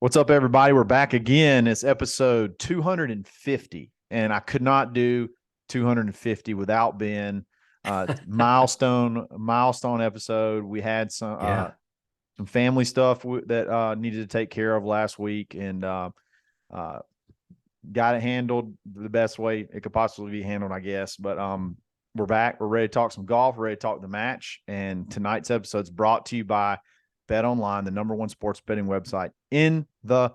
What's up, everybody? We're back again. It's episode 250, and I could not do 250 without being milestone episode. We had some family stuff that needed to take care of last week, and got it handled the best way it could possibly be handled, I guess. But we're back. We're ready to talk some golf. We're ready to talk the match, and tonight's episode is brought to you by Bet Online, the number one sports betting website in the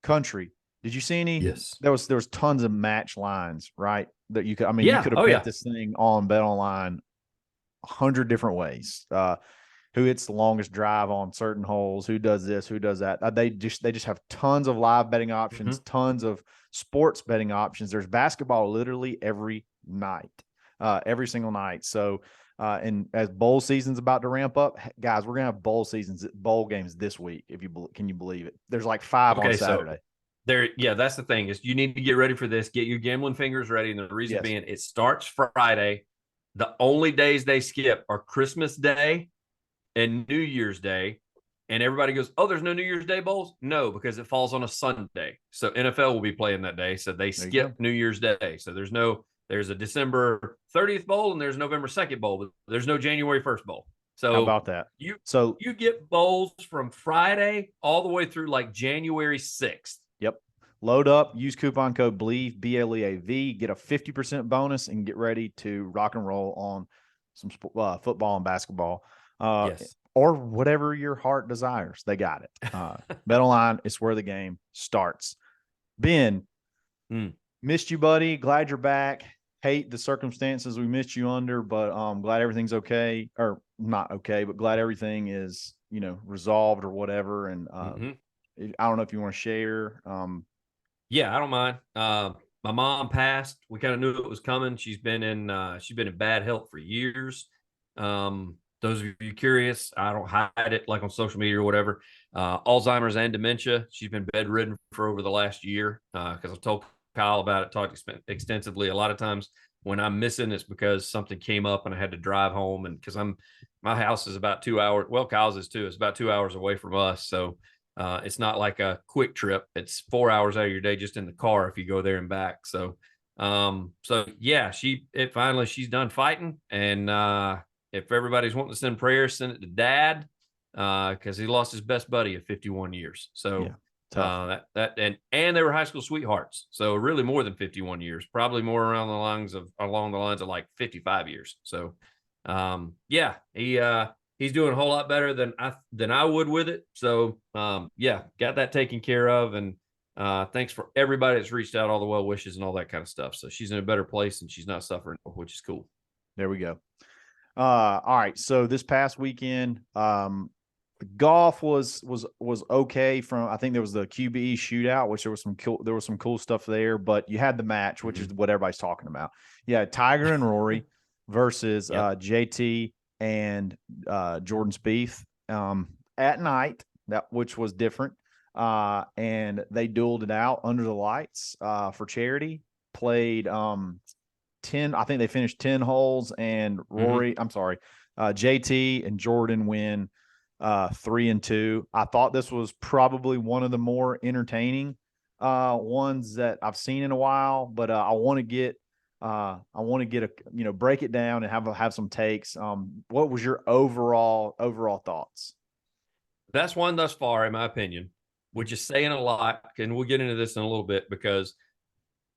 country. Did you see any? Yes. There was tons of match lines, right? That you could. I mean, you Yeah. could have Oh, bet yeah. this thing on Bet Online 100 different ways. Who hits the longest drive on certain holes? Who does this? Who does that? They just have tons of live betting options, tons of sports betting options. There's basketball literally every night, every single night. So. And as bowl season's about to ramp up, guys, we're gonna have bowl games this week. Can you believe it? There's like 5 on Saturday. That's the thing is you need to get ready for this. Get your gambling fingers ready. And the reason being, it starts Friday. The only days they skip are Christmas Day and New Year's Day. And everybody goes, "Oh, there's no New Year's Day bowls?" No, because it falls on a Sunday. So NFL will be playing that day. So they skip New Year's Day. So there's a December 30th bowl and there's November 2nd bowl, but there's no January 1st bowl. So how about that? You get bowls from Friday all the way through like January 6th. Yep. Load up, use coupon code BLEAV, BLEAV, get a 50% bonus, and get ready to rock and roll on some football and basketball. Yes. Or whatever your heart desires. They got it. Bet Online is where the game starts. Ben, missed you, buddy. Glad you're back. Hate the circumstances we missed you under, but glad everything's okay, or not okay, but glad everything is, resolved or whatever. And I don't know if you want to share. Yeah, I don't mind. My mom passed. We kind of knew it was coming. She's been in bad health for years. Those of you curious, I don't hide it like on social media or whatever. Alzheimer's and dementia. She's been bedridden for over the last year because I've told Kyle about it, talked extensively. A lot of times when I'm missing, it's because something came up and I had to drive home. And because my house is about 2 hours. Well, Kyle's is too. It's about 2 hours away from us. So it's not like a quick trip. It's 4 hours out of your day just in the car if you go there and back. So yeah, she's done fighting. And if everybody's wanting to send prayers, send it to Dad because he lost his best buddy of 51 years. So. Yeah. And they were high school sweethearts, so really more than 51 years, probably more along the lines of like 55 years. So he's doing a whole lot better than I would with it. So got that taken care of. And thanks for everybody that's reached out, all the well wishes and all that kind of stuff. So she's in a better place and she's not suffering, which is cool. There we go. All right, so this past weekend golf was okay. I think there was the QBE shootout, which there was some cool stuff there, but you had the match, which is what everybody's talking about. Yeah, Tiger and Rory versus JT and Jordan Spieth at night, which was different. And they dueled it out under the lights for charity. Played 10. I think they finished 10 holes, and JT and Jordan win 3-2. I thought this was probably one of the more entertaining ones that I've seen in a while, but I want to get break it down and have some takes. What was your overall thoughts? Best one thus far, in my opinion, which is saying a lot, and we'll get into this in a little bit because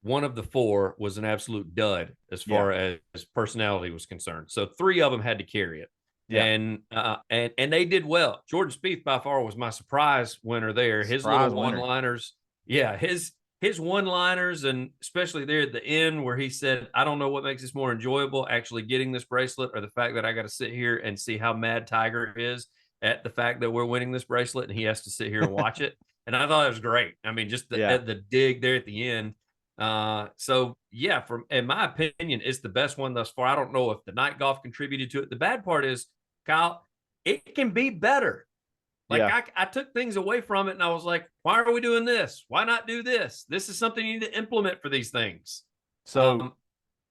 one of the four was an absolute dud as far as personality was concerned. So 3 of them had to carry it. Yeah. And they did well. Jordan Spieth by far was my surprise winner there. His little one-liners. Yeah, his one-liners, and especially there at the end where he said, "I don't know what makes this more enjoyable, actually getting this bracelet or the fact that I got to sit here and see how mad Tiger is at the fact that we're winning this bracelet and he has to sit here and watch it." And I thought it was great. I mean, just the dig there at the end. In my opinion, it's the best one thus far. I don't know if the night golf contributed to it. The bad part is, Kyle, it can be better. I took things away from it and I was like, why are we doing this? Why not do this? This is something you need to implement for these things. So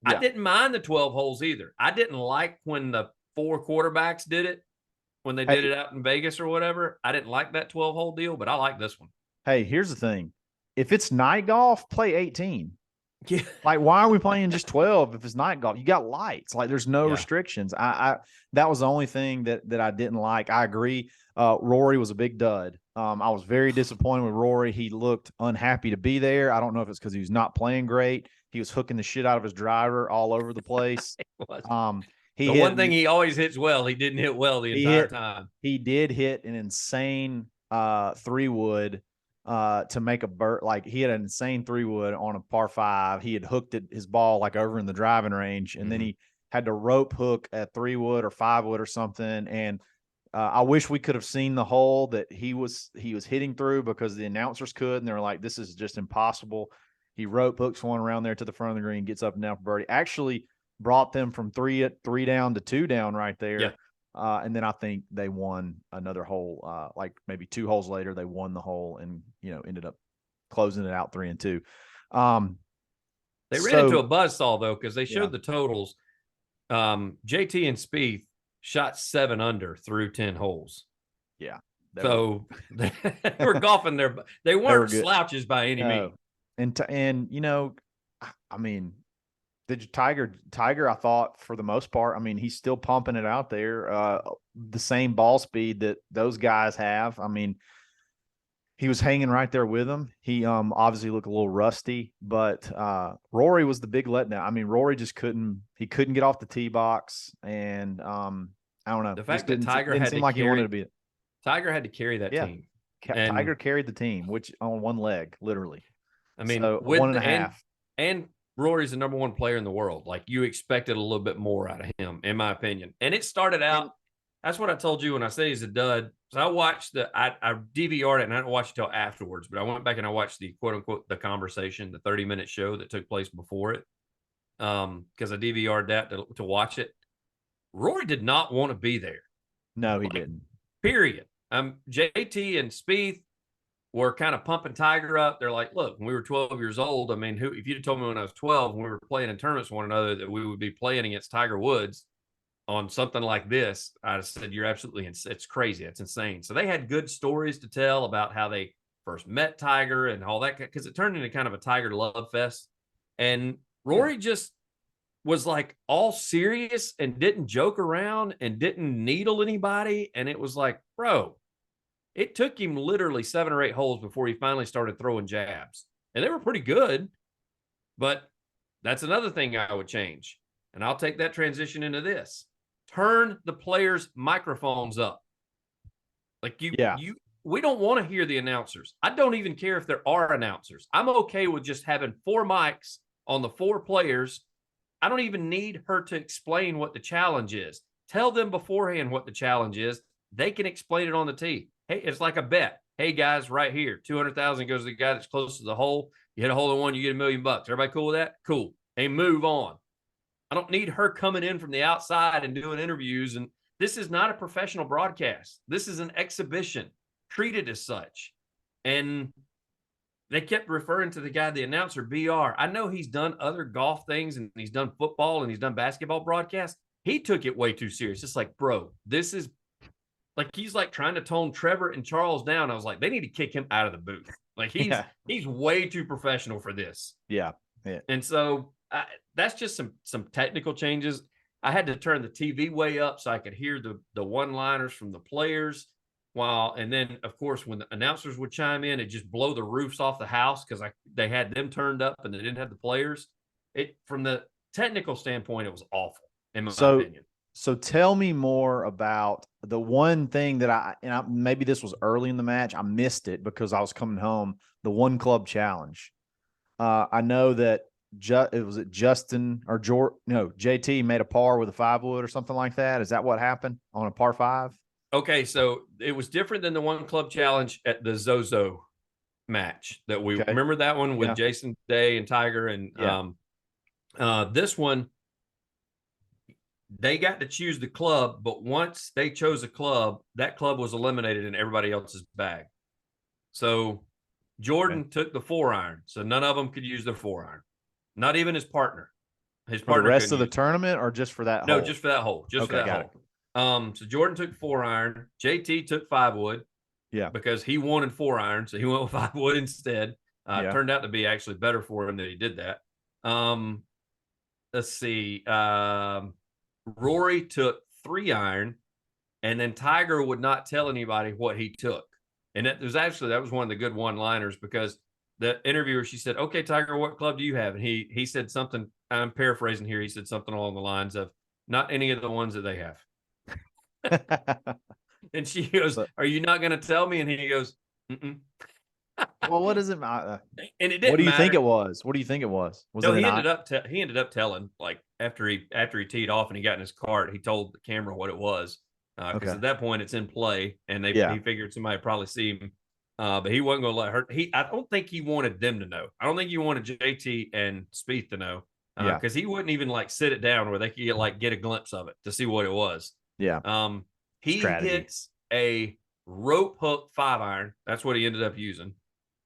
I didn't mind the 12 holes either. I didn't like when the 4 quarterbacks did it, when they did it out in Vegas or whatever. I didn't like that 12-hole deal, but I like this one. Hey, here's the thing. If it's night golf, play 18. Yeah. Like, why are we playing just 12 if it's night golf? You got lights. Like, there's no Yeah. restrictions. I that was the only thing that I didn't like. I agree. Rory was a big dud. I was very disappointed with Rory. He looked unhappy to be there. I don't know if it's because he was not playing great. He was hooking the shit out of his driver all over the place. He The hit one thing he always hits well, he didn't hit well the he entire hit time. he did hit an insane 3-wood to make a bird. Like, he had an insane 3-wood on a par 5. He had hooked his ball like over in the driving range, and then he had to rope hook a 3-wood or 5-wood or something. And I wish we could have seen the hole that he was hitting through, because the announcers could, and they were like, this is just impossible. He rope hooks one around there to the front of the green, gets up and down for birdie. Actually brought them from three down to 2 down right there. Yeah. And then I think they won another hole, like maybe 2 holes later, they won the hole and, ended up closing it out 3-2. They ran into a buzzsaw though, because they showed the totals. JT and Spieth shot 7 under through 10 holes. Yeah. So they were golfing there, but they weren't slouches by any means. And I mean, the Tiger, I thought, for the most part, I mean, he's still pumping it out there. The same ball speed that those guys have. I mean, he was hanging right there with them. He obviously looked a little rusty, but Rory was the big letdown. I mean, Rory just couldn't get off the tee box, and I don't know. The fact that Tiger didn't seem like he wanted to be. Tiger had to carry that team. Tiger carried the team, which on one leg, literally. I mean, so 1.5. And Rory's the number 1 player in the world. Like, you expected a little bit more out of him, in my opinion. And it started out. That's what I told you when I said he's a dud. So I watched I DVR'd it, and I didn't watch it until afterwards. But I went back and I watched the quote unquote the conversation, the 30-minute show that took place before it, because I DVR'd that to watch it. Rory did not want to be there. No, he didn't. Period. JT and Spieth were kind of pumping Tiger up. They're like, look, when we were 12 years old, I mean, if you'd told me when I was 12, when we were playing in tournaments with one another, that we would be playing against Tiger Woods on something like this, I said, you're absolutely, it's crazy. It's insane. So they had good stories to tell about how they first met Tiger and all that, because it turned into kind of a Tiger love fest. And Rory just was like all serious and didn't joke around and didn't needle anybody. And it was like, bro, it took him literally 7 or 8 holes before he finally started throwing jabs. And they were pretty good. But that's another thing I would change. And I'll take that transition into this. Turn the players' microphones up. Like we don't want to hear the announcers. I don't even care if there are announcers. I'm okay with just having 4 mics on the 4 players. I don't even need her to explain what the challenge is. Tell them beforehand what the challenge is. They can explain it on the tee. Hey, it's like a bet. Hey guys, right here, 200,000 goes to the guy that's closest to the hole. You hit a hole in one, you get $1 million. Everybody cool with that? Cool. And move on. I don't need her coming in from the outside and doing interviews. And this is not a professional broadcast. This is an exhibition. Treat it as such. And they kept referring to the guy, the announcer, BR. I know he's done other golf things, and he's done football, and he's done basketball broadcasts. He took it way too serious. It's like, bro, this is like, he's like trying to tone Trevor and Charles down. I was like, they need to kick him out of the booth. Like, he's way too professional for this. Yeah. And so that's just some technical changes. I had to turn the TV way up so I could hear the one-liners from the players. And then, of course, when the announcers would chime in, it just blow the roofs off the house, because they had them turned up and they didn't have the players. From the technical standpoint, it was awful, in my opinion. So tell me more about the one thing that maybe this was early in the match. I missed it because I was coming home. The 1 club challenge. I know that Justin or JT made a par with a 5-wood or something like that. Is that what happened on a par 5? Okay, so it was different than the 1 club challenge at the Zozo match that we remember, that one with Jason Day and Tiger. And this one, they got to choose the club, but once they chose a club, that club was eliminated in everybody else's bag. So Jordan took the 4-iron, so none of them could use their 4-iron. Not even his partner. His partner. For the rest of the tournament, or just for that hole? No, just for that hole. Just for that hole. So Jordan took 4-iron. JT took 5-wood. Yeah. because he wanted 4-iron, so he went with 5 wood instead. Yeah. Turned out to be actually better for him that he did that. Let's see. Rory took 3-iron, and then Tiger would not tell anybody what he took. And that was one of the good one-liners, because the interviewer, she said, "Okay, Tiger, what club do you have?" And he said something. I'm paraphrasing here. He said something along the lines of, "Not any of the ones that they have." And she goes, But, "Are you not going to tell me?" And he goes, "Mm-mm." well, what does it matter? And it What didn't do you think matter. it was? What do you think it was? Was No, it he ended up telling, like, after he teed off and he got in his cart, he told the camera what it was, because okay? at that point it's in play, and Yeah. he figured somebody would probably see him, but he wasn't going to let her. I don't think he wanted them to know. I don't think he wanted JT and Spieth to know, Yeah. because he wouldn't even like sit it down where they could get a glimpse of it to see what it was. Yeah. He Strategy. hits a rope hook 5-iron. That's what he ended up using.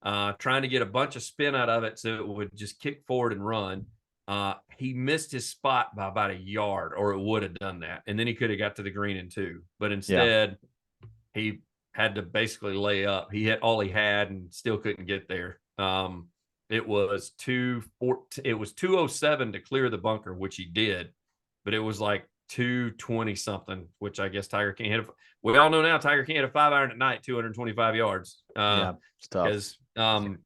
Trying to get a bunch of spin out of it so it would just kick forward and run. He missed his spot by about a yard, or it would have done that. And then he could have got to the green in 2. But instead, he had to basically lay up. He hit all he had and still couldn't get there. It was 207 to clear the bunker, which he did, but it was like 220 something, which I guess Tiger can't hit. We all know now Tiger can't hit a 5-iron at night 225 yards. Yeah. It's tough. Because when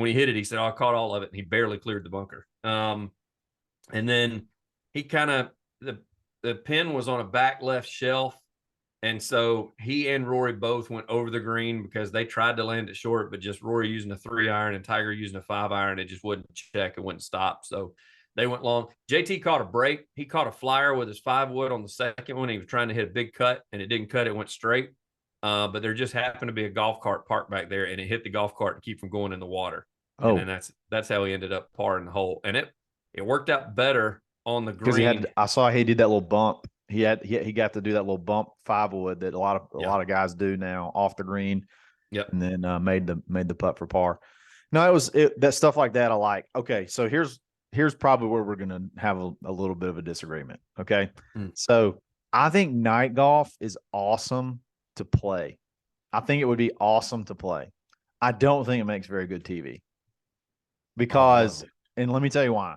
he hit it, he said, "Oh, I caught all of it," and he barely cleared the bunker. And then he kind of the pin was on a back left shelf, and so he and Rory both went over the green because they tried to land it short, but just Rory using a 3-iron and Tiger using a 5-iron, it just wouldn't check, it wouldn't stop. So they went long. JT caught a break. He caught a flyer with his 5 wood on the second one. He was trying to hit a big cut, and it didn't cut. It went straight. But there just happened to be a golf cart parked back there, and it hit the golf cart to keep from going in the water. And then that's how he ended up parring the hole. And it worked out better on the green. I saw he did that little bump. He got to do that little bump 5 wood that a lot of guys do now off the green. Yep. And then made the putt for par. No, that stuff like that I like. Okay, so here's probably where we're gonna have a little bit of a disagreement. Okay. So I think night golf is awesome to play. I think it would be awesome to play. I don't think it makes very good TV. Because, and let me tell you why.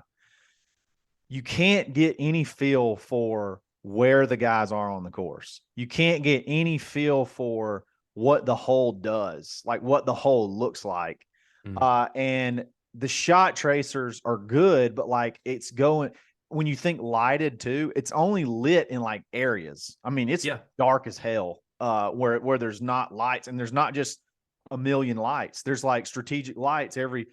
You can't get any feel for where the guys are on the course. You can't get any feel for what the hole does, like what the hole looks like. And the shot tracers are good, but like it's going, when you think lighted too, it's only lit in like areas. I mean, it's dark as hell where there's not lights, and there's not just a million lights. There's like strategic lights every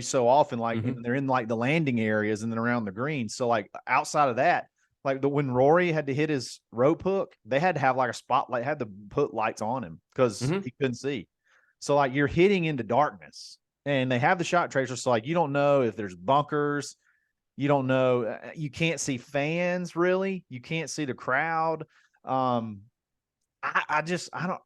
so often, like and they're in like the landing areas and then around the green. So like outside of that, like when Rory had to hit his rope hook, they had to have like a spotlight, had to put lights on him because he couldn't see. So like you're hitting into darkness, and they have the shot tracer. So like you don't know if there's bunkers. You don't know. You can't see fans really. You can't see the crowd. I don't.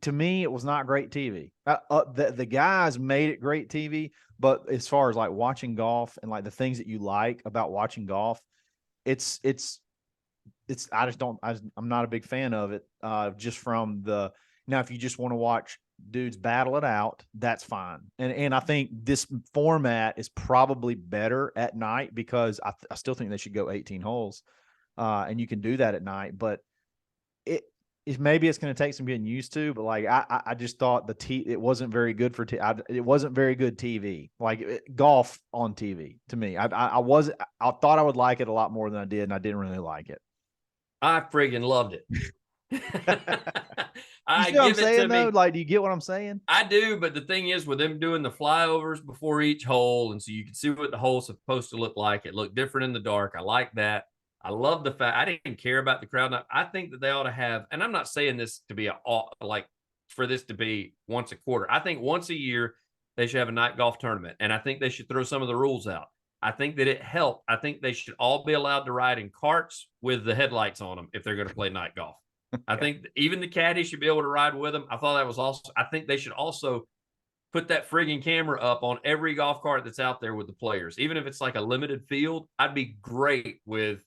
To me, it was not great TV. The guys made it great TV, but as far as like watching golf and like the things that you like about watching golf, it's. I just don't. I'm not a big fan of it. Just from the now, if you just want to watch dudes battle it out, that's fine. And I think this format is probably better at night because I still think they should go 18 holes, and you can do that at night. But maybe it's going to take some getting used to, but like I just thought it wasn't very good for it wasn't very good TV, like golf on TV to me. I thought I would like it a lot more than I did, and I didn't really like it. I friggin' loved it. You see what I'm saying though? Like, do you get what I'm saying? I do, but the thing is, with them doing the flyovers before each hole, and so you can see what the hole's supposed to look like. It looked different in the dark. I like that. I love the fact I didn't care about the crowd. I think that they ought to have, and I'm not saying this to be for this to be once a quarter. I think once a year they should have a night golf tournament, and I think they should throw some of the rules out. I think that it helped. I think they should all be allowed to ride in carts with the headlights on them if they're going to play night golf. I think even the caddy should be able to ride with them. I thought that was also. I think they should also put that friggin' camera up on every golf cart that's out there with the players, even if it's like a limited field. I'd be great with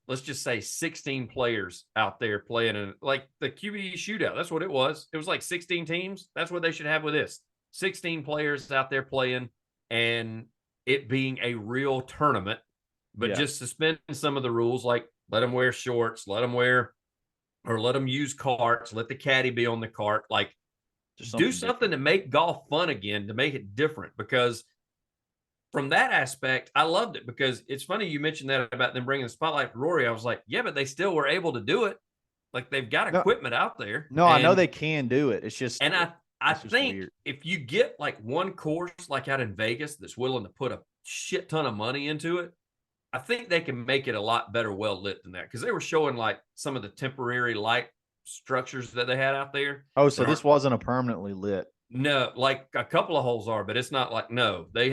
let's just say 16 players out there playing in like the QBE shootout. That's what it was. It was like 16 teams. That's what they should have with this. 16 players out there playing and it being a real tournament, but Yeah. just suspending some of the rules, like let them wear shorts, let them wear or let them use carts, let the caddy be on the cart. Like Just do something something different. to make golf fun again, to make it different. Because from that aspect, I loved it because it's funny you mentioned that about them bringing the spotlight to Rory. I was like, yeah, but they still were able to do it. Like they've got No, equipment out there, no, I know they can do it. It's just, and I it's just think weird. if you get like one course like out in Vegas that's willing to put a shit ton of money into it, I think they can make it a lot better well lit than that because they were showing like some of the temporary light structures that they had out there Oh, that so aren't. this wasn't a permanently lit. No, like a couple of holes are, but it's not like no. They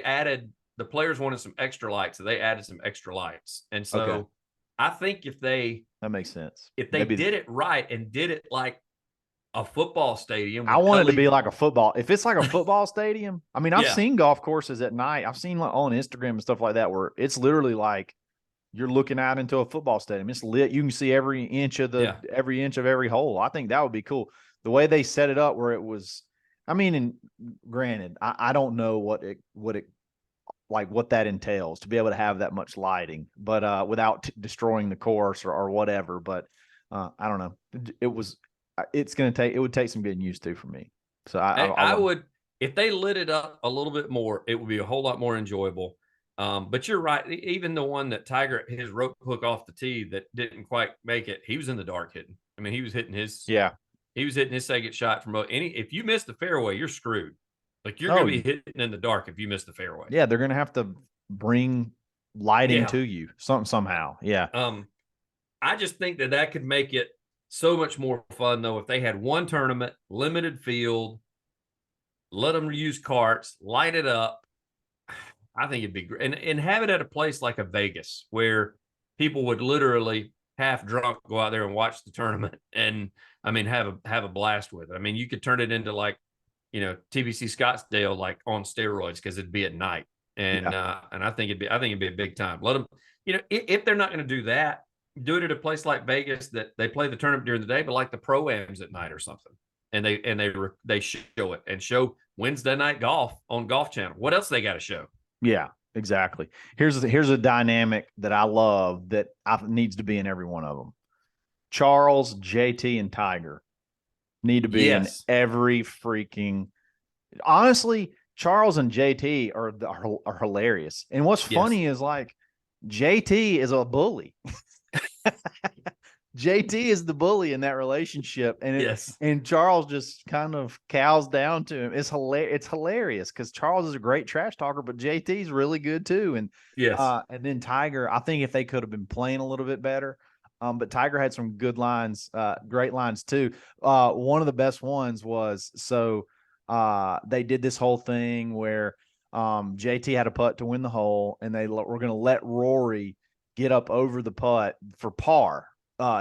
added the players wanted some extra lights, so they added some extra lights. And Okay, so I think that makes sense. if they Maybe did it right and did it like a football stadium I with want it to be LED, like a football. If it's like a football stadium, I mean, I've yeah, seen golf courses at night. I've seen like on Instagram and stuff like that where it's literally like you're looking out into a football stadium. It's lit. You can see yeah, every inch of every hole. I think that would be cool. The way they set it up where it was, I mean, and granted, I don't know what it like what that entails to be able to have that much lighting, but without destroying the course or whatever. But I don't know. It would take some getting used to for me. So I I want. would if they lit it up a little bit more, it would be a whole lot more enjoyable. But you're right. Even the one that Tiger his rope hook off the tee that didn't quite make it, he was in the dark hitting. I mean, Yeah. he was hitting his second shot from any. If you miss the fairway, you're screwed. Like you're Oh going to be hitting in the dark if you miss the fairway. yeah. They're gonna have to bring lighting Yeah. to you somehow. Yeah. Um, I just think that that could make it so much more fun though if they had one tournament, limited field, let them use carts, light it up. I think it'd be great, and have it at a place like a Vegas where people would literally half drunk go out there and watch the tournament, and I mean have a blast with it. I mean, you could turn it into like TBC Scottsdale like on steroids because it'd be at night, Yeah. and I think it'd be a big time. Let them, if they're not going to do that, do it at a place like Vegas that they play the tournament during the day, but like the pro-ams at night or something, and they show it and show Wednesday night golf on Golf Channel. What else they got to show? Yeah. Exactly. Here's a dynamic that I love that needs to be in every one of them. Charles, JT, and Tiger need to be in Yes. every freaking. Honestly, Charles and JT are hilarious. And what's Yes. funny is like JT is a bully. JT is the bully in that relationship, Yes. and Charles just kind of cows down to him. It's hilarious because Charles is a great trash talker, but JT is really good too. Yes. And then Tiger, I think if they could have been playing a little bit better, but Tiger had some good lines, great lines too. One of the best ones was they did this whole thing where JT had a putt to win the hole, and they were going to let Rory get up over the putt for par.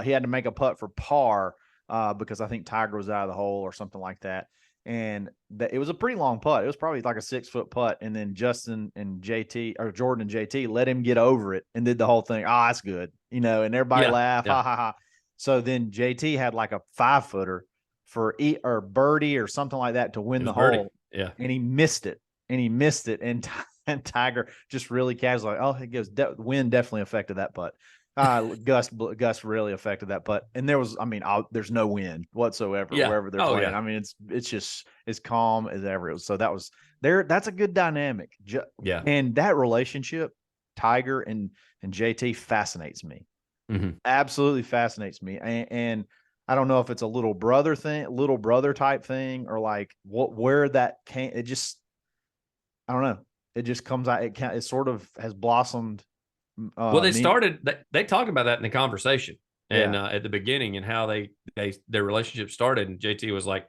He had to make a putt for par because I think Tiger was out of the hole or something like that. And it was a pretty long putt. It was probably like a 6-foot putt. And then Justin and JT or Jordan and JT let him get over it and did the whole thing. Oh, that's good. And everybody Yeah. laughed. Yeah. Ha ha ha. So then JT had like a 5-footer for or birdie or something like that to It win was the birdie. hole. Yeah. And he missed it. And Tiger just really casual, like, oh, he goes, wind definitely affected that putt. Gus really affected that putt, and there's no wind whatsoever Yeah. wherever they're Oh playing. yeah. I mean, it's just as calm as ever. So that was there. That's a good dynamic, Yeah. and that relationship, Tiger and JT, fascinates me. Mm-hmm. Absolutely fascinates me, and I don't know if it's a little brother type thing, or like where that came. It just I don't know. It just comes out. It sort of has blossomed. Well, Me, they talked about that in the conversation and yeah, at the beginning and how their relationship started. And JT was like,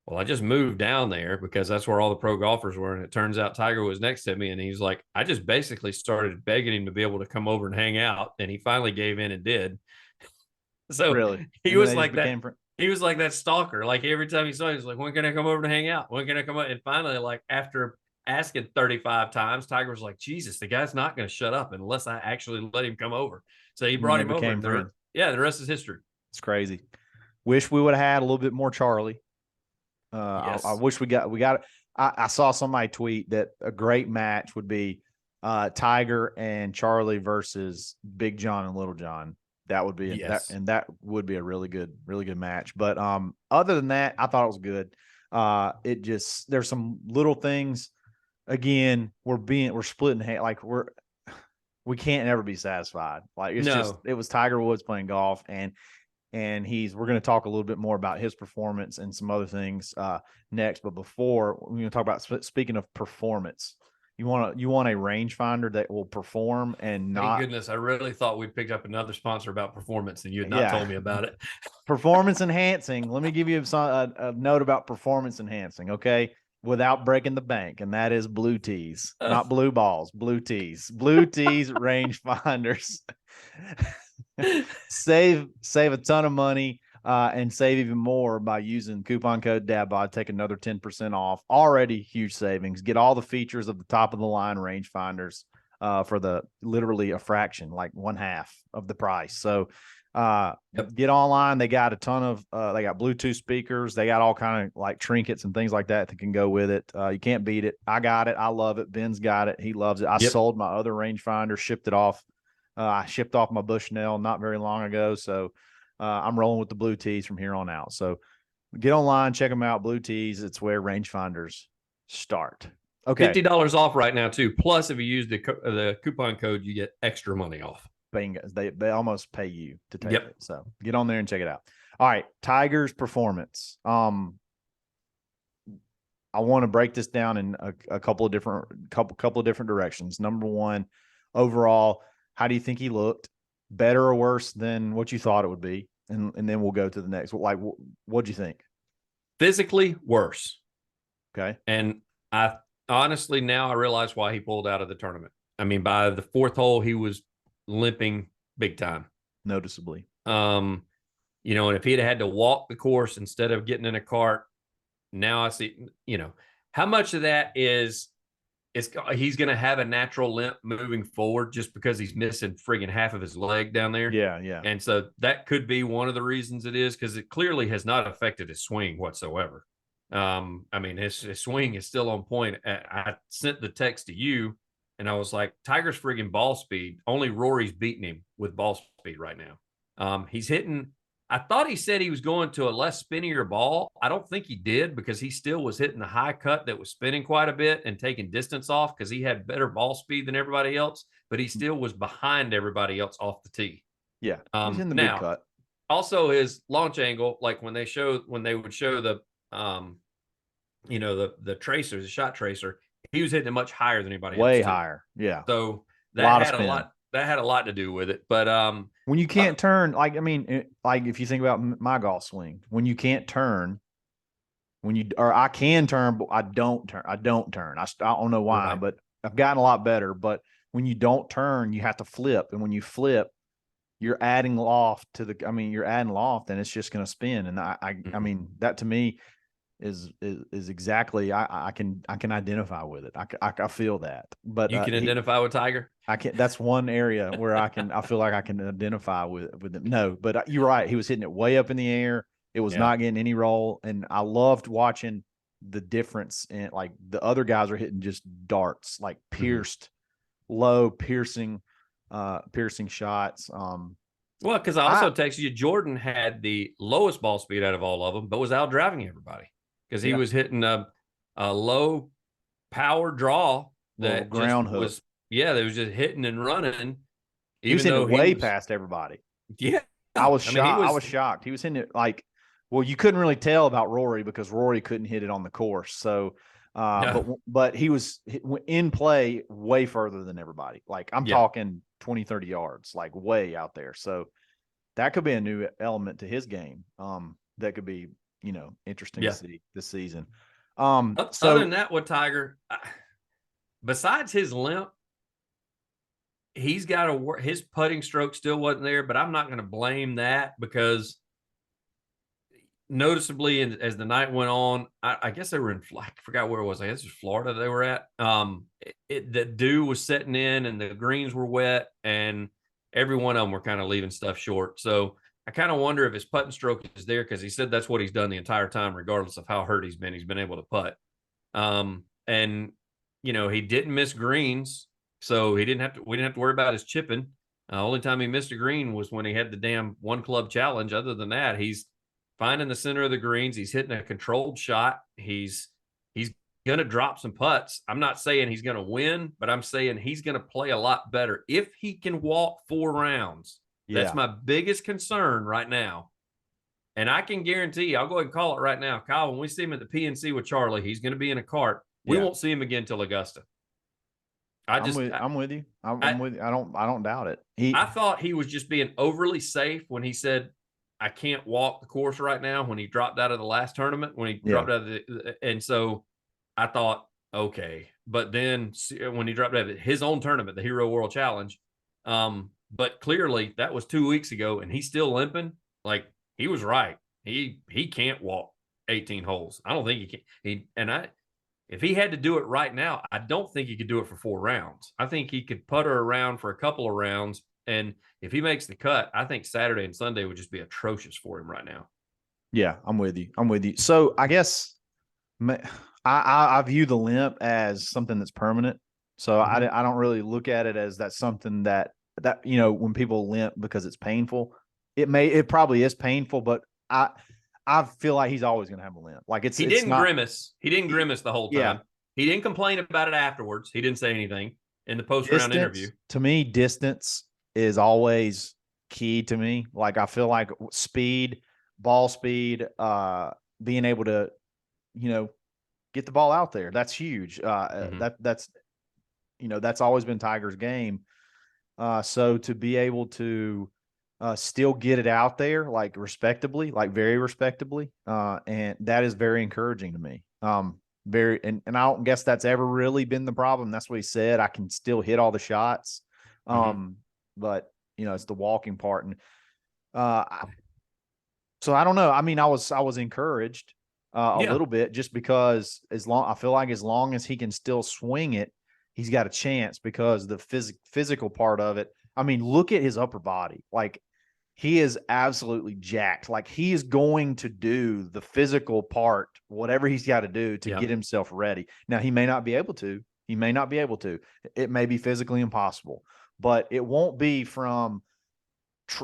well, I just moved down there because that's where all the pro golfers were. And it turns out Tiger was next to me. And he's like, I just basically started begging him to be able to come over and hang out. And he finally gave in and did. So really. he And then was they just like that. became He was like that stalker. Like every time he saw, he was like, when can I come over to hang out? When can I come out? And finally, like asking 35 times. Tiger was like, Jesus, the guy's not going to shut up unless I actually let him come over. So he brought him over. And the rest is history. It's crazy. Wish we would have had a little bit more Charlie. Yes. I wish we got. I saw somebody tweet that a great match would be Tiger and Charlie versus Big John and Little John. That would be that would be a really good match. But other than that, I thought it was good. It just, there's some little things. Again, we're splitting like we can't ever be satisfied. Like it was Tiger Woods playing golf, and we're going to talk a little bit more about his performance and some other things next. But before, we're going to talk about, speaking of performance, you want a rangefinder that will perform and not. Thank goodness, I really thought we picked up another sponsor about performance, and you had not told me about it. Performance enhancing. Let me give you a note about performance enhancing, okay? Without breaking the bank, and that is blue tees, not blue balls, blue tees. Blue tees rangefinders. Save a ton of money and save even more by using coupon code Dadbod. Take another 10% off. Already huge savings. Get all the features of the top of the line rangefinders for literally a fraction, like 1/2 of the price. So get online. They got a ton of they got Bluetooth speakers. They got all kind of like trinkets and things like that can go with it. You can't beat it. I got it. I love it. Ben's got it. He loves it. I sold my other rangefinder, shipped it off. I shipped off my Bushnell not very long ago, so I'm rolling with the blue tees from here on out. So get online, check them out. Blue tees, it's where rangefinders start. Okay, $50 off right now too. Plus, if you use the coupon code, you get extra money off. Bingo. They almost pay you to take it. So get on there and check it out. All right, Tiger's performance. I want to break this down in a couple of different directions. Number one, overall, how do you think he looked? Better or worse than what you thought it would be? And then we'll go to the next. Like, what'd you think? Physically worse. Okay. And I honestly, now I realize why he pulled out of the tournament. I mean, by the 4th hole, he was limping big time. Noticeably. And if he'd had to walk the course instead of getting in a cart, now I see, how much of that is he's going to have a natural limp moving forward just because he's missing friggin' half of his leg down there. Yeah. And so that could be one of the reasons it is, because it clearly has not affected his swing whatsoever. I mean, his swing is still on point. I sent the text to you, and I was like, Tiger's friggin' ball speed, only Rory's beating him with ball speed right now. He's hitting, I thought he said he was going to a less spinnier ball. I don't think he did, because he still was hitting the high cut that was spinning quite a bit and taking distance off, because he had better ball speed than everybody else, but he still was behind everybody else off the tee. Yeah. He's in the big cut. Also his launch angle, like when they would show the, the tracer, the shot tracer, he was hitting it much higher than anybody else. Way higher. Yeah. So that had a lot to do with it. But when you can't turn, like if you think about my golf swing, when you can't turn, I can turn, but I don't turn. I don't know why, but I've gotten a lot better. But when you don't turn, you have to flip, and when you flip, you're adding loft you're adding loft, and it's just going to spin. And I mean, that to me is exactly, I can identify with it. I feel that. But you can identify with Tiger. I can. That's one area where I feel like I can identify with him. No, but you're right. He was hitting it way up in the air. It was not getting any roll, and I loved watching the difference in, like, the other guys are hitting just darts, like low piercing shots. Well, because I also texted you, Jordan had the lowest ball speed out of all of them, but was out driving everybody, because he was hitting a low power draw that ground hook. That was just hitting and running. He was hitting it way past everybody. Yeah. I was shocked. I was shocked. He was hitting it like, well, you couldn't really tell about Rory because Rory couldn't hit it on the course. So, but he was in play way further than everybody. Like, I'm talking 20, 30 yards, like way out there. So that could be a new element to his game. That could be, interesting to see this season. Other than that, with Tiger, besides his limp, he's got to work. His putting stroke still wasn't there, but I'm not going to blame that, because noticeably, as the night went on, I guess they were in, I forgot where it was. I guess it was Florida they were at. The dew was setting in and the greens were wet, and every one of them were kind of leaving stuff short. So I kind of wonder if his putting stroke is there, because he said that's what he's done the entire time, regardless of how hurt he's been. He's been able to putt. And he didn't miss greens, so we didn't have to worry about his chipping. Only time he missed a green was when he had the damn one club challenge. Other than that, he's finding the center of the greens. He's hitting a controlled shot. He's gonna drop some putts. I'm not saying he's gonna win, but I'm saying he's gonna play a lot better if he can walk 4 rounds. Yeah. That's my biggest concern right now. And I can guarantee, I'll go ahead and call it right now, Kyle, when we see him at the PNC with Charlie, he's going to be in a cart. We won't see him again till Augusta. I'm with you. I'm with you. I don't doubt it. I thought he was just being overly safe when he said, I can't walk the course right now, when he dropped out of the last tournament, dropped out of and so I thought, okay. But then when he dropped out of his own tournament, the Hero World Challenge, but clearly that was 2 weeks ago and he's still limping. Like, he was right. He can't walk 18 holes. I don't think he can. If he had to do it right now, I don't think he could do it for 4 rounds. I think he could putter around for a couple of rounds. And if he makes the cut, I think Saturday and Sunday would just be atrocious for him right now. Yeah, I'm with you. So I guess I view the limp as something that's permanent. So I don't really look at it as that's something that when people limp because it's painful, it probably is painful, but I feel like he's always going to have a limp. Like he didn't grimace. He didn't grimace the whole time. Yeah. He didn't complain about it afterwards. He didn't say anything in the post-round interview. To me, distance is always key to me. Like, I feel like speed, ball speed, being able to, get the ball out there. That's huge. That's always been Tiger's game. So to be able to still get it out there, like respectably, like very respectably. And that is very encouraging to me. And I don't guess that's ever really been the problem. That's what he said. I can still hit all the shots. But it's the walking part. And so I don't know. I mean, I was encouraged a little bit, just because I feel like as long as he can still swing it, he's got a chance, because the physical part of it. I mean, look at his upper body. Like, he is absolutely jacked. Like, he is going to do the physical part, whatever he's got to do to get himself ready. Now, he may not be able to. It may be physically impossible, but it won't be from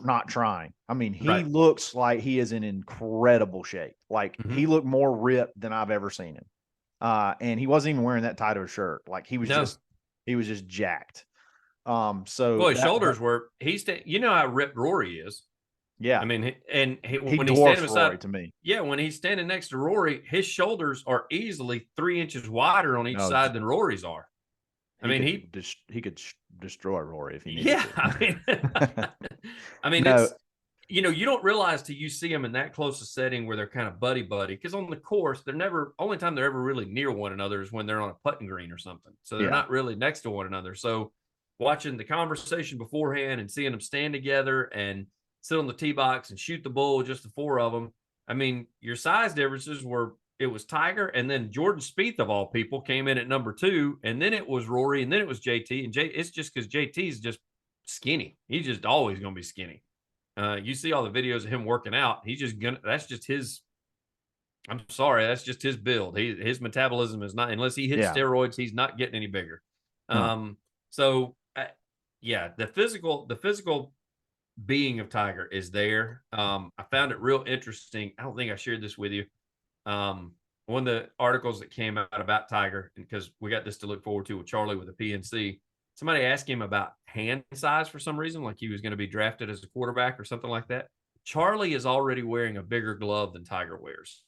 not trying. I mean, he looks like he is in incredible shape. Like, he looked more ripped than I've ever seen him. And he wasn't even wearing that tight of a shirt. Like, he was just jacked. So his shoulders were, how ripped Rory is. Yeah. I mean, he when he's standing beside Rory to me. Yeah. When he's standing next to Rory, his shoulders are easily 3 inches wider on each side than Rory's are. He could destroy Rory if he needed to. It's, you don't realize till you see them in that close a setting where they're kind of buddy, because on the course, only time they're ever really near one another is when they're on a putting green or something. So they're not really next to one another. So watching the conversation beforehand and seeing them stand together and sit on the tee box and shoot the bull, just the 4 of them. I mean, your size differences it was Tiger, and then Jordan Spieth, of all people, came in at number 2, and then it was Rory, and then it was JT. And it's just because JT's just skinny. He's just always going to be skinny. You see all the videos of him working out. That's just his. I'm sorry, that's just his build. His metabolism is not, unless he hits steroids, he's not getting any bigger. So the physical being of Tiger is there. I found it real interesting. I don't think I shared this with you. One of the articles that came out about Tiger, because we got this to look forward to with Charlie with the PNC, somebody asked him about hand size for some reason, like he was going to be drafted as a quarterback or something like that. Charlie is already wearing a bigger glove than Tiger wears.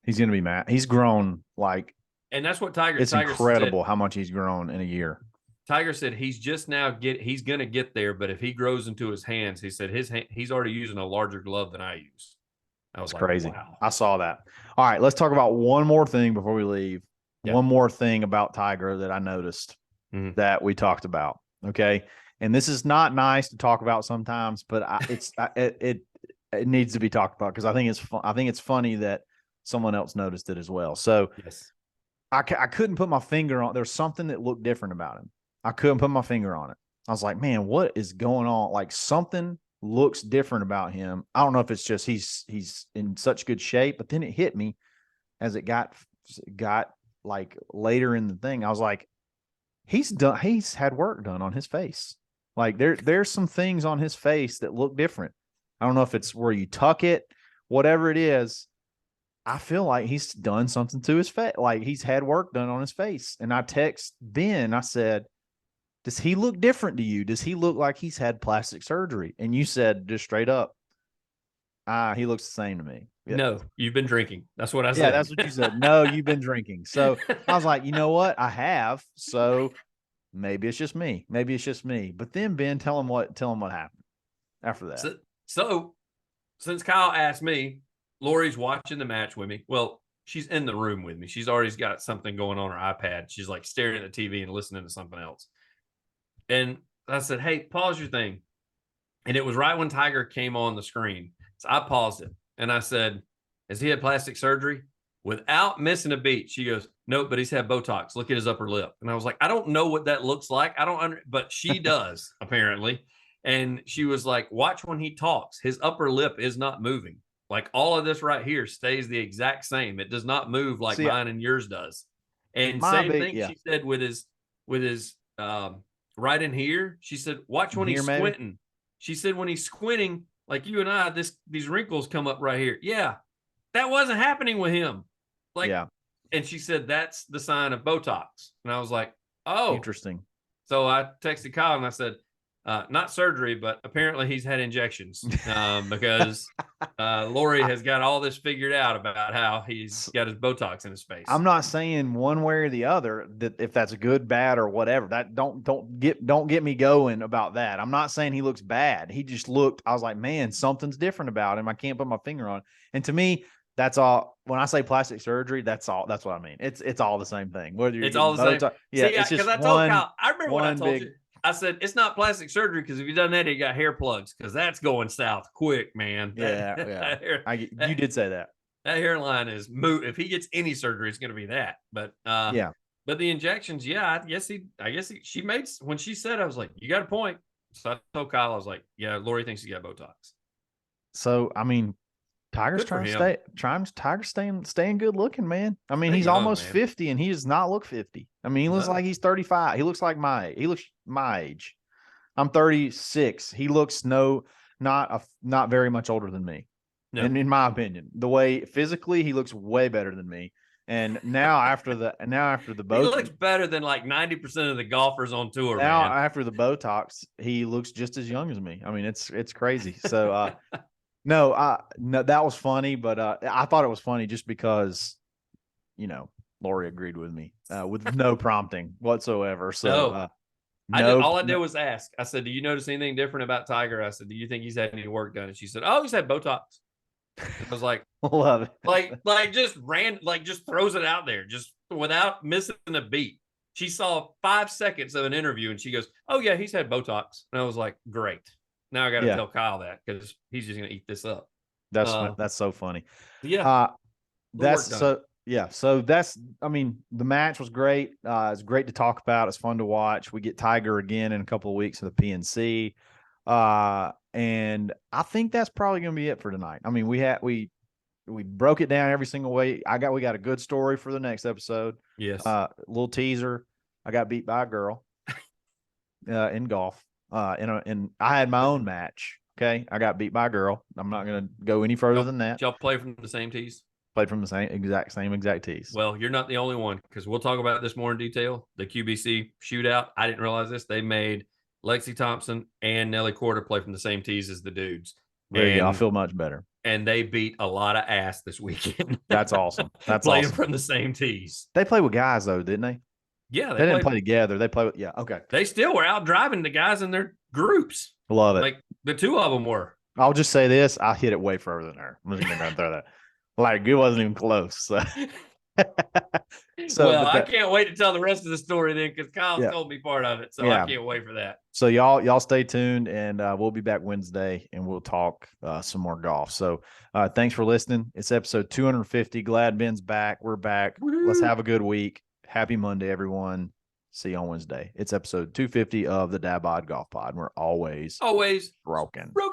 He's going to be mad. He's grown and that's what Tiger. It's Tiger incredible said, how much he's grown in a year. Tiger said he's just now he's going to get there, but if he grows into his hands, he said he's already using a larger glove than I use. That's crazy. Wow. I saw that. All right, let's talk about one more thing before we leave. Yeah. One more thing about Tiger that I noticed that we talked about. Okay. And this is not nice to talk about sometimes, but it needs to be talked about because I think it's fun. I think it's funny that someone else noticed it as well. So Yes. I couldn't put my finger on. There's something that looked different about him. I couldn't put my finger on it. I was like, man, what is going on? Like something looks different about him. I don't know if it's just he's in such good shape, but then it hit me as it got like later in the thing. I was like, he's had work done on his face. Like there's some things on his face that look different. I don't know if it's where you tuck it, whatever it is. I feel like he's done something to his face. Like he's had work done on his face. And I text Ben, I said, does he look different to you? Does he look like he's had plastic surgery? And you said just straight up, he looks the same to me. Yeah. No, you've been drinking. That's what I said. Yeah, that's what you said. No, you've been drinking. So I was like, you know what? I have. So maybe it's just me. Maybe it's just me. But then Ben, tell him what happened after that. So since Kyle asked me, Lori's watching the match with me. Well, she's in the room with me. She's already got something going on her iPad. She's like staring at the TV and listening to something else. And I said, hey, pause your thing. And it was right when Tiger came on the screen. So I paused it and I said, has he had plastic surgery? Without missing a beat, she goes, nope, but he's had Botox. Look at his upper lip. And I was like, I don't know what that looks like. But she does apparently. And she was like, watch when he talks. His upper lip is not moving. Like all of this right here stays the exact same. It does not move like mine and yours does. And same thing she said with his right in here. She said, watch when he's squinting. Maybe? She said, when he's squinting, like you and I, these wrinkles come up right here. Yeah, that wasn't happening with him. Like, yeah. And she said, that's the sign of Botox. And I was like, oh, interesting. So I texted Kyle and I said, not surgery, but apparently he's had injections because Lori has got all this figured out about how he's got his Botox in his face. I'm not saying one way or the other that if that's good, bad, or whatever. That don't get me going about that. I'm not saying he looks bad. He just looked. I was like, man, something's different about him. I can't put my finger on it. And to me, that's all. When I say plastic surgery, that's all. That's what I mean. It's all the same thing. Whether it's all the same. Yeah, it's just I told Kyle. I remember what I told you. I said, it's not plastic surgery because if you done that, you got hair plugs because that's going south quick, man. Yeah. You did say that. That hairline is if he gets any surgery, it's going to be that. But yeah. But the injections, yeah, I guess she made, when she said, I was like, you got a point. So I told Kyle, I was like, yeah, Lori thinks he got Botox. So, I mean, Tiger's staying good looking, man. I mean, he's almost 50 and he does not look 50. I mean, he looks like he's 35. He looks like my age. I'm 36. He looks not very much older than me. No. And in my opinion, the way physically he looks way better than me. And now after the Botox, he looks better than like 90% of the golfers on tour. Now man. After the Botox, he looks just as young as me. I mean, it's crazy. So No, that was funny, but I thought it was funny just because, Lori agreed with me with no prompting whatsoever. So all I did was ask. I said, "Do you notice anything different about Tiger?" I said, "Do you think he's had any work done?" And she said, "Oh, he's had Botox." I was like, "Love it." just throws it out there, just without missing a beat. She saw 5 seconds of an interview, and she goes, "Oh yeah, he's had Botox." And I was like, "Great." Now I got to tell Kyle that because he's just going to eat this up. That's so funny. Yeah. So that's, I mean, the match was great. It's great to talk about. It's fun to watch. We get Tiger again in a couple of weeks of the PNC. And I think that's probably going to be it for tonight. I mean, we broke it down every single way. We got a good story for the next episode. Yes. Little teaser. I got beat by a girl in golf. And I had my own match. Okay. I got beat by a girl. I'm not going to go any further than that. Y'all play from the same tees? Played from the same exact tees. Well, you're not the only one because we'll talk about this more in detail. The QBC shootout. I didn't realize this. They made Lexi Thompson and Nelly Corder play from the same tees as the dudes. There you go. I feel much better. And they beat a lot of ass this weekend. That's awesome. That's playing awesome. From the same tees. They play with guys though, didn't they? Yeah, they didn't play together. They play with okay. They still were out driving the guys in their groups. Love it. Like the two of them were. I'll just say this: I hit it way further than her. I'm just gonna throw that. Like it wasn't even close. So. So, Well, but I that, can't wait to tell the rest of the story then, because Kyle's yeah, told me part of it, so I yeah. can't wait for that. So y'all stay tuned, and we'll be back Wednesday, and we'll talk some more golf. So thanks for listening. It's episode 250. Glad Ben's back. We're back. Let's Woo-hoo. have a good week. Happy Monday, everyone. See you on Wednesday. It's episode 250 of the Dadbod Golf Pod. And we're always Always broken. broken.